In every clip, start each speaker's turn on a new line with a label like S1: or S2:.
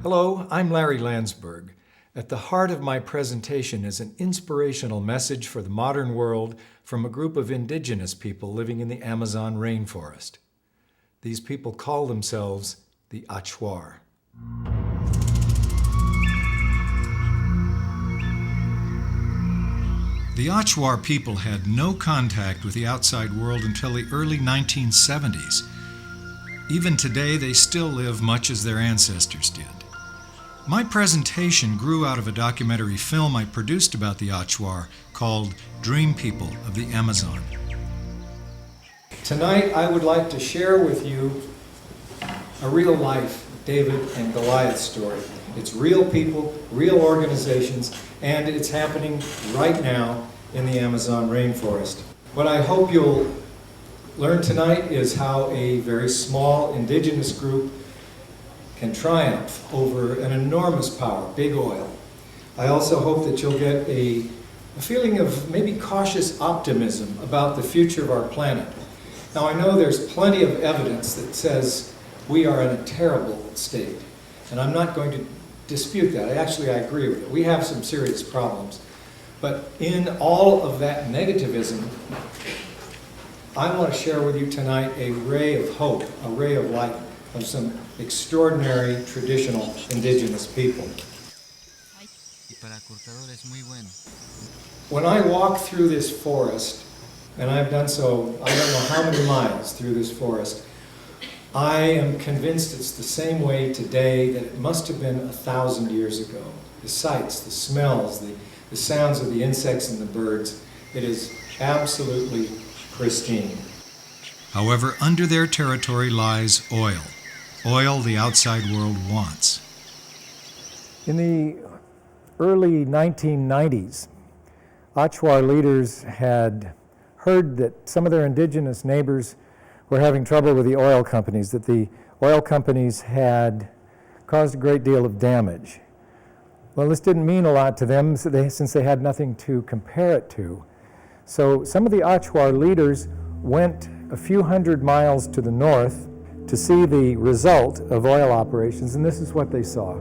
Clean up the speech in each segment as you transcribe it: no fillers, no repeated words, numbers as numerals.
S1: Hello, I'm Larry Lansburgh. At the heart of my presentation is an inspirational message for the modern world from a group of indigenous people living in the Amazon rainforest. These people call themselves the Achuar. The Achuar people had no contact with the outside world until the early 1970s. Even today, they still live much as their ancestors did. My presentation grew out of a documentary film I produced about the Achuar called Dream People of the Amazon. Tonight, I would like to share with you a real-life David and Goliath story. It's real people, real organizations, and it's happening right now in the Amazon rainforest. What I hope you'll learn tonight is how a very small indigenous group can triumph over an enormous power, big oil. I also hope that you'll get a feeling of maybe cautious optimism about the future of our planet. Now, I know there's plenty of evidence that says we are in a terrible state, and I'm not going to dispute that. I agree with it. We have some serious problems. But in all of that negativism, I want to share with you tonight a ray of hope, a ray of light of some extraordinary traditional indigenous people. When I walk through this forest, and I've done so I don't know how many miles through this forest, I am convinced it's the same way today that it must have been 1,000 years ago. The sights, the smells, the sounds of the insects and the birds, it is absolutely pristine. However, under their territory lies oil. Oil the outside world wants. In the early 1990s, Achuar leaders had heard that some of their indigenous neighbors were having trouble with the oil companies, that the oil companies had caused a great deal of damage. Well, this didn't mean a lot to them since they had nothing to compare it to. So some of the Achuar leaders went a few hundred miles to the north to see the result of oil operations, and this is what they saw.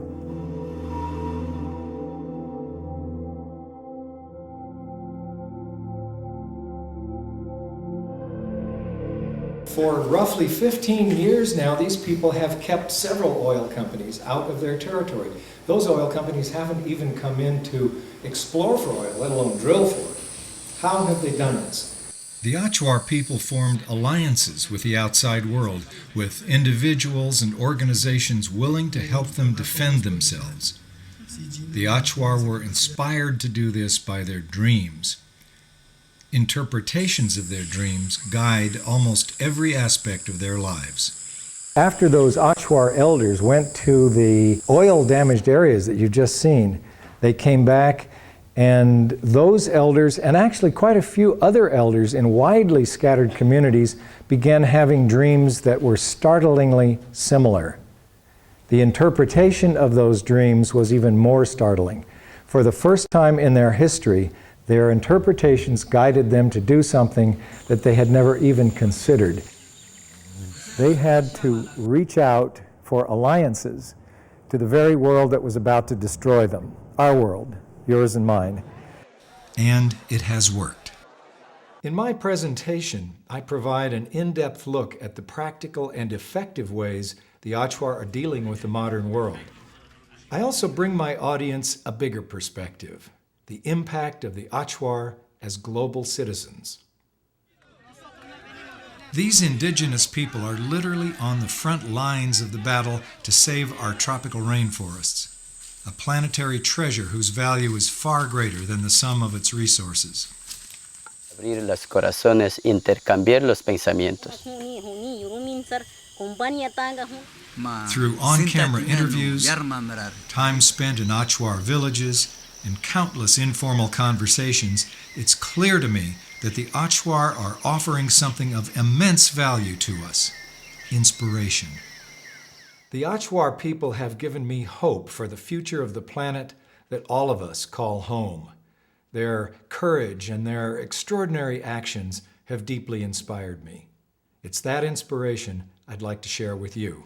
S1: For roughly 15 years now, these people have kept several oil companies out of their territory. Those oil companies haven't even come in to explore for oil, let alone drill for it. How have they done this? The Achuar people formed alliances with the outside world, with individuals and organizations willing to help them defend themselves. The Achuar were inspired to do this by their dreams. Interpretations of their dreams guide almost every aspect of their lives. After those Achuar elders went to the oil-damaged areas that you've just seen, they came back, and those elders, and actually quite a few other elders in widely scattered communities, began having dreams that were startlingly similar. The interpretation of those dreams was even more startling. For the first time in their history, their interpretations guided them to do something that they had never even considered. They had to reach out for alliances to the very world that was about to destroy them, our world, yours and mine. And it has worked. In my presentation, I provide an in-depth look at the practical and effective ways the Achuar are dealing with the modern world. I also bring my audience a bigger perspective, the impact of the Achuar as global citizens. These indigenous people are literally on the front lines of the battle to save our tropical rainforests, a planetary treasure whose value is far greater than the sum of its resources.
S2: Abrir los corazones, intercambiar los pensamientos.
S1: Through on-camera interviews, time spent in Achuar villages, and countless informal conversations, it's clear to me that the Achuar are offering something of immense value to us: inspiration. The Achuar people have given me hope for the future of the planet that all of us call home. Their courage and their extraordinary actions have deeply inspired me. It's that inspiration I'd like to share with you.